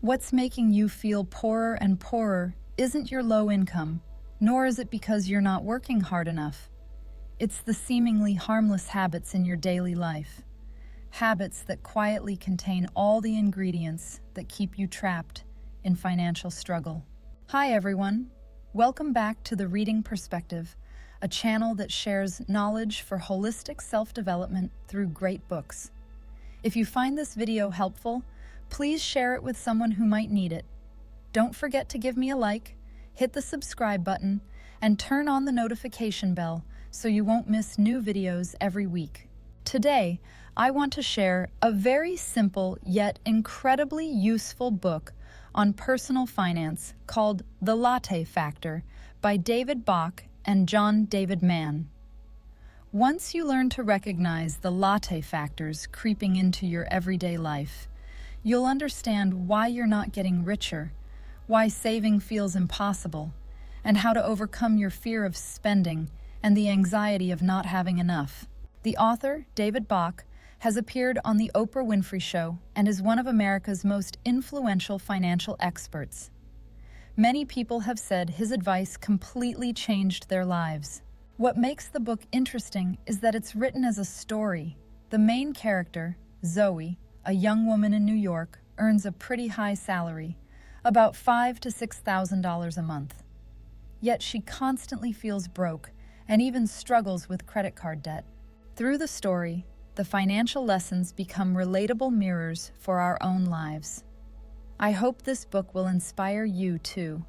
What's making you feel poorer and poorer isn't your low income, nor is it because you're not working hard enough. It's the seemingly harmless habits in your daily life. Habits that quietly contain all the ingredients that keep you trapped in financial struggle. Hi everyone, welcome back to The Reading Perspective, a channel that shares knowledge for holistic self-development through great books. If you find this video helpful, please share it with someone who might need it. Don't forget to give me a like, hit the subscribe button, and turn on the notification bell so you won't miss new videos every week. Today, I want to share a very simple yet incredibly useful book on personal finance called The Latte Factor by David Bach and John David Mann. Once you learn to recognize the latte factors creeping into your everyday life, you'll understand why you're not getting richer, why saving feels impossible, and how to overcome your fear of spending and the anxiety of not having enough. The author, David Bach, has appeared on The Oprah Winfrey Show and is one of America's most influential financial experts. Many people have said his advice completely changed their lives. What makes the book interesting is that it's written as a story. The main character, Zoe, a young woman in New York, earns a pretty high salary, about $5,000 to $6,000 a month. Yet she constantly feels broke and even struggles with credit card debt. Through the story, the financial lessons become relatable mirrors for our own lives. I hope this book will inspire you too,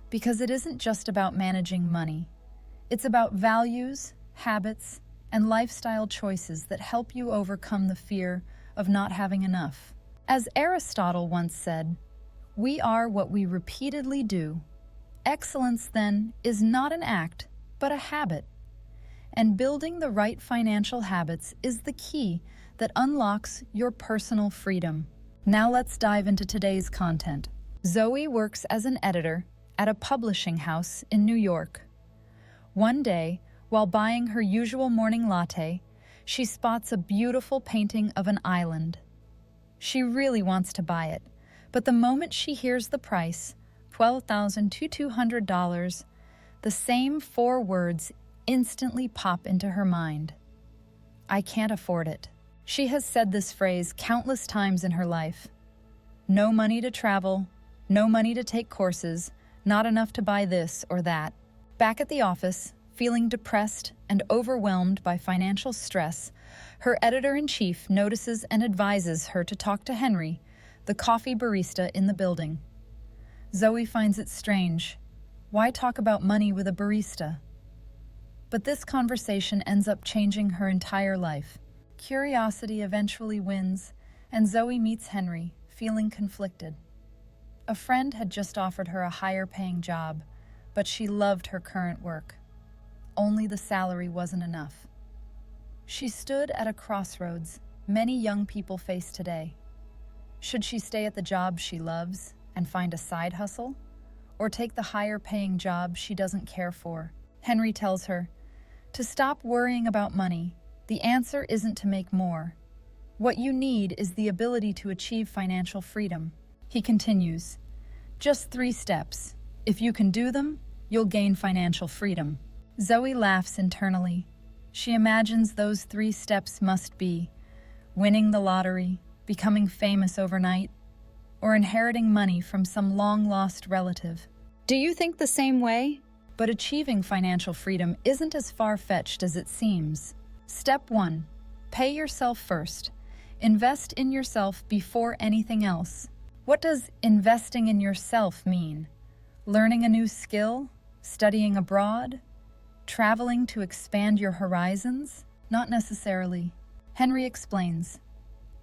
because it isn't just about managing money. It's about values, habits, and lifestyle choices that help you overcome the fear of not having enough. As Aristotle once said, "We are what we repeatedly do." Excellence, then, is not an act, but a habit. And building the right financial habits is the key that unlocks your personal freedom. Now let's dive into today's content. Zoe works as an editor at a publishing house in New York. One day, while buying her usual morning latte, she spots a beautiful painting of an island. She really wants to buy it, but the moment she hears the price, $12,200, the same four words instantly pop into her mind. I can't afford it. She has said this phrase countless times in her life. No money to travel, no money to take courses, not enough to buy this or that. Back at the office, feeling depressed and overwhelmed by financial stress, her editor-in-chief notices and advises her to talk to Henry, the coffee barista in the building. Zoe finds it strange. Why talk about money with a barista? But this conversation ends up changing her entire life. Curiosity eventually wins, and Zoe meets Henry, feeling conflicted. A friend had just offered her a higher-paying job, but she loved her current work. Only the salary wasn't enough. She stood at a crossroads many young people face today. Should she stay at the job she loves and find a side hustle, or take the higher-paying job she doesn't care for? Henry tells her, to stop worrying about money, the answer isn't to make more. What you need is the ability to achieve financial freedom. He continues, just 3 steps. If you can do them, you'll gain financial freedom. Zoe laughs internally. She imagines those 3 steps must be winning the lottery, becoming famous overnight, or inheriting money from some long-lost relative. Do you think the same way? But achieving financial freedom isn't as far-fetched as it seems. Step 1. Pay yourself first. Invest in yourself before anything else. What does investing in yourself mean? Learning a new skill? Studying abroad? Traveling to expand your horizons? Not necessarily. Henry explains,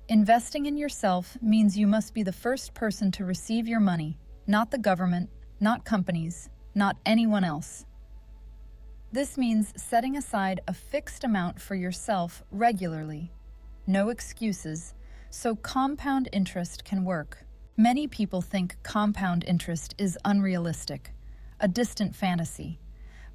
investing in yourself means you must be the first person to receive your money, not the government, not companies, not anyone else. This means setting aside a fixed amount for yourself regularly. No excuses, so compound interest can work. Many people think compound interest is unrealistic, a distant fantasy.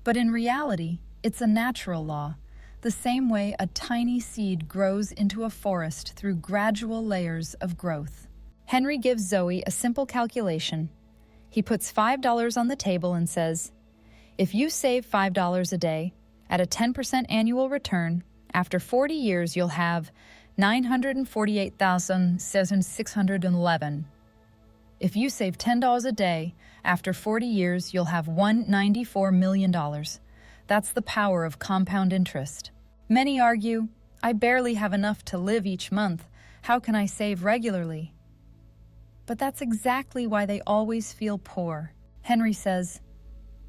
But in reality, it's a natural law, the same way a tiny seed grows into a forest through gradual layers of growth. Henry gives Zoe a simple calculation. He puts $5 on the table and says, if you save $5 a day at a 10% annual return, after 40 years you'll have $948,611. If you save $10 a day, after 40 years you'll have $194 million. That's the power of compound interest. Many argue, I barely have enough to live each month. How can I save regularly? But that's exactly why they always feel poor. Henry says,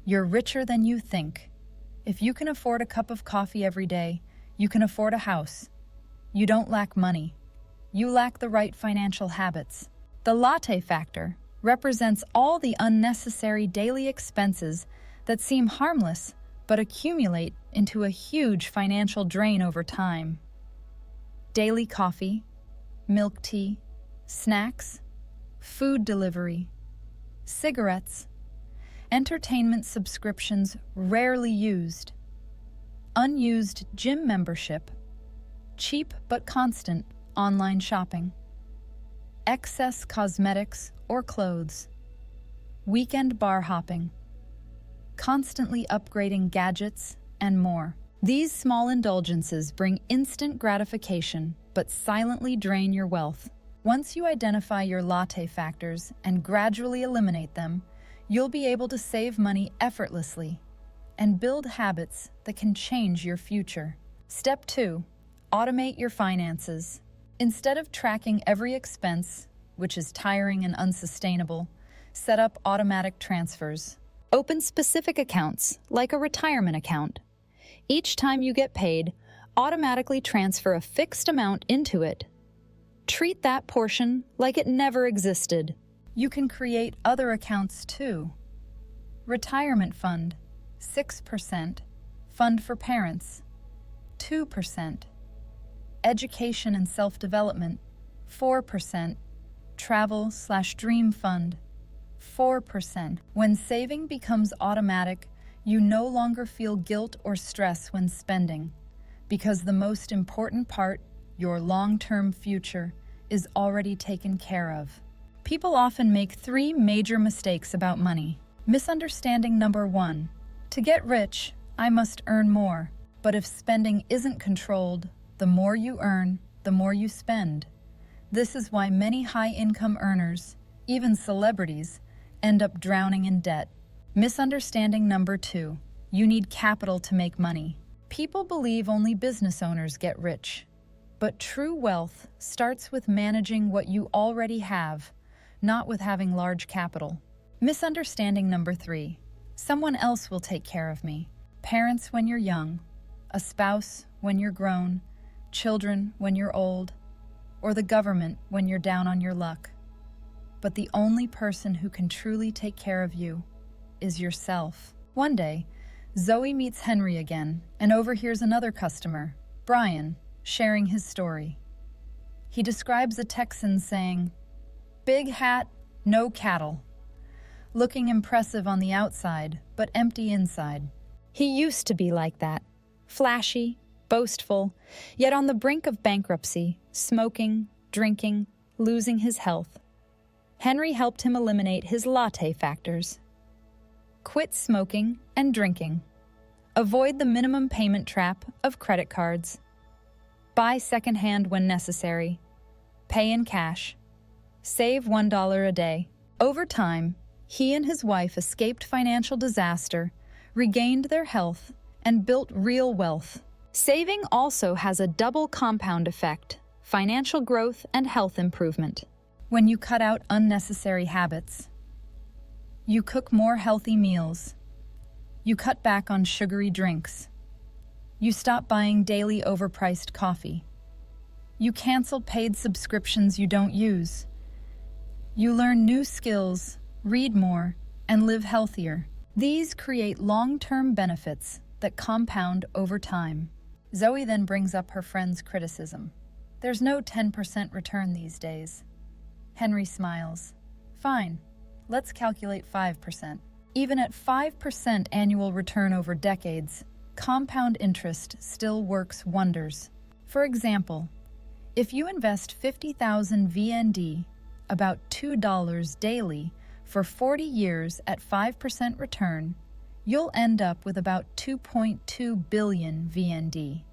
you're richer than you think. If you can afford a cup of coffee every day, you can afford a house. You don't lack money. You lack the right financial habits. The Latte Factor represents all the unnecessary daily expenses that seem harmless but accumulate into a huge financial drain over time. Daily coffee, milk tea, snacks, food delivery, cigarettes, entertainment subscriptions rarely used, unused gym membership, cheap but constant online shopping, excess cosmetics or clothes, weekend bar hopping, constantly upgrading gadgets, and more. These small indulgences bring instant gratification but silently drain your wealth. Once you identify your latte factors and gradually eliminate them, you'll be able to save money effortlessly and build habits that can change your future. Step 2. Automate your finances. Instead of tracking every expense, which is tiring and unsustainable, set up automatic transfers. Open specific accounts, like a retirement account. Each time you get paid, automatically transfer a fixed amount into it. Treat that portion like it never existed. You can create other accounts too. Retirement fund, 6%. Fund for parents, 2%. Education and self-development, 4%. Travel/dream fund, 4%. When saving becomes automatic, you no longer feel guilt or stress when spending, because the most important part, your long-term future, is already taken care of. People often make 3 major mistakes about money. Misunderstanding number 1. To get rich, I must earn more. But if spending isn't controlled, the more you earn, the more you spend. This is why many high-income earners, even celebrities, end up drowning in debt. Misunderstanding number 2. You need capital to make money. People believe only business owners get rich. But true wealth starts with managing what you already have, not with having large capital. Misunderstanding number 3. Someone else will take care of me. Parents when you're young, a spouse when you're grown, children when you're old, or the government when you're down on your luck. But the only person who can truly take care of you is yourself. One day, Zoe meets Henry again and overhears another customer, Brian, sharing his story. He describes a Texan saying, "Big hat, no cattle," looking impressive on the outside, but empty inside. He used to be like that, flashy, boastful, yet on the brink of bankruptcy, smoking, drinking, losing his health. Henry helped him eliminate his latte factors. Quit smoking and drinking. Avoid the minimum payment trap of credit cards. Buy secondhand when necessary. Pay in cash. Save $1 a day. Over time, he and his wife escaped financial disaster, regained their health, and built real wealth. Saving also has a double compound effect: financial growth and health improvement. When you cut out unnecessary habits, you cook more healthy meals. You cut back on sugary drinks. You stop buying daily overpriced coffee. You cancel paid subscriptions you don't use. You learn new skills, read more, and live healthier. These create long-term benefits that compound over time. Zoe then brings up her friend's criticism. There's no 10% return these days. Henry smiles. Fine, let's calculate 5%. Even at 5% annual return over decades, compound interest still works wonders. For example, if you invest 50,000 VND about $2 daily, for 40 years at 5% return, you'll end up with about 2.2 billion VND.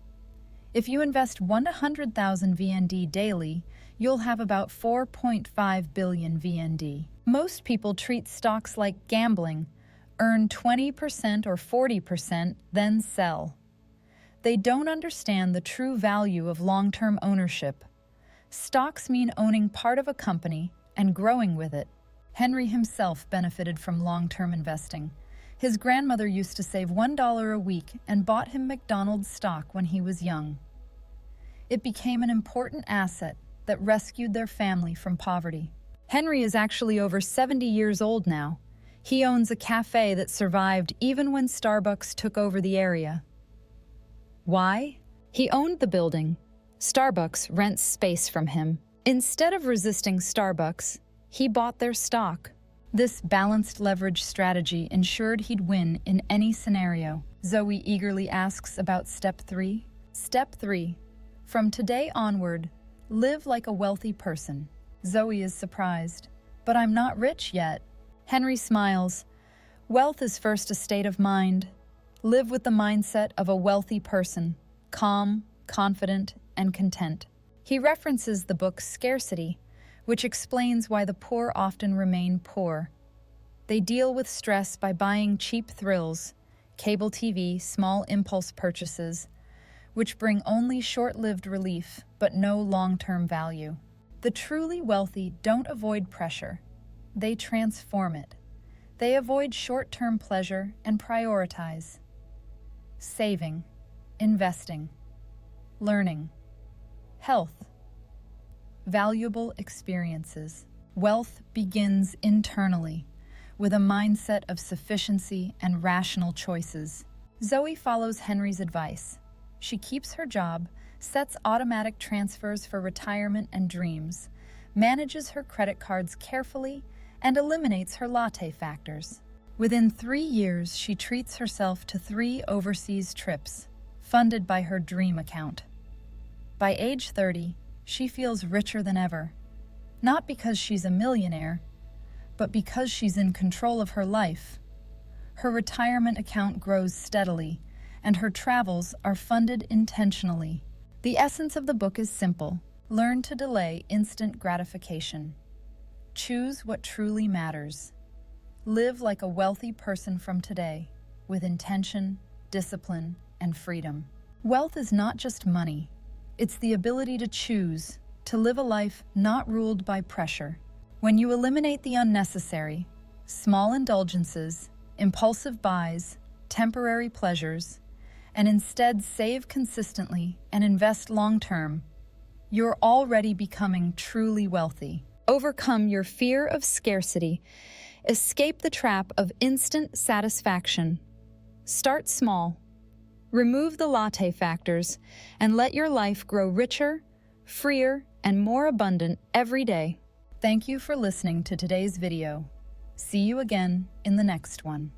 If you invest 100,000 VND daily, you'll have about 4.5 billion VND. Most people treat stocks like gambling, earn 20% or 40%, then sell. They don't understand the true value of long-term ownership. Stocks mean owning part of a company and growing with it. Henry himself benefited from long-term investing. His grandmother used to save $1 a week and bought him McDonald's stock when he was young. It became an important asset that rescued their family from poverty. Henry is actually over 70 years old now. He owns a cafe that survived even when Starbucks took over the area. Why? He owned the building. Starbucks rents space from him. Instead of resisting Starbucks, he bought their stock. This balanced leverage strategy ensured he'd win in any scenario. Zoe eagerly asks about Step 3. Step 3. From today onward, live like a wealthy person. Zoe is surprised. But I'm not rich yet. Henry smiles. Wealth is first a state of mind. Live with the mindset of a wealthy person, calm, confident, and content. He references the book Scarcity, which explains why the poor often remain poor. They deal with stress by buying cheap thrills, cable TV, small impulse purchases, which bring only short-lived relief but no long-term value. The truly wealthy don't avoid pressure. They transform it. They avoid short-term pleasure and prioritize saving, investing, learning, health, valuable experiences. Wealth begins internally, with a mindset of sufficiency and rational choices. Zoe follows Henry's advice. She keeps her job, sets automatic transfers for retirement and dreams, manages her credit cards carefully, and eliminates her latte factors. Within 3 years, she treats herself to 3 overseas trips, funded by her dream account. By age 30, she feels richer than ever, not because she's a millionaire, but because she's in control of her life. Her retirement account grows steadily, and her travels are funded intentionally. The essence of the book is simple. Learn to delay instant gratification. Choose what truly matters. Live like a wealthy person from today, with intention, discipline, and freedom. Wealth is not just money. It's the ability to choose, to live a life not ruled by pressure. When you eliminate the unnecessary, small indulgences, impulsive buys, temporary pleasures, and instead save consistently and invest long-term, you're already becoming truly wealthy. Overcome your fear of scarcity. Escape the trap of instant satisfaction. Start small. Remove the latte factors and let your life grow richer, freer, and more abundant every day. Thank you for listening to today's video. See you again in the next one.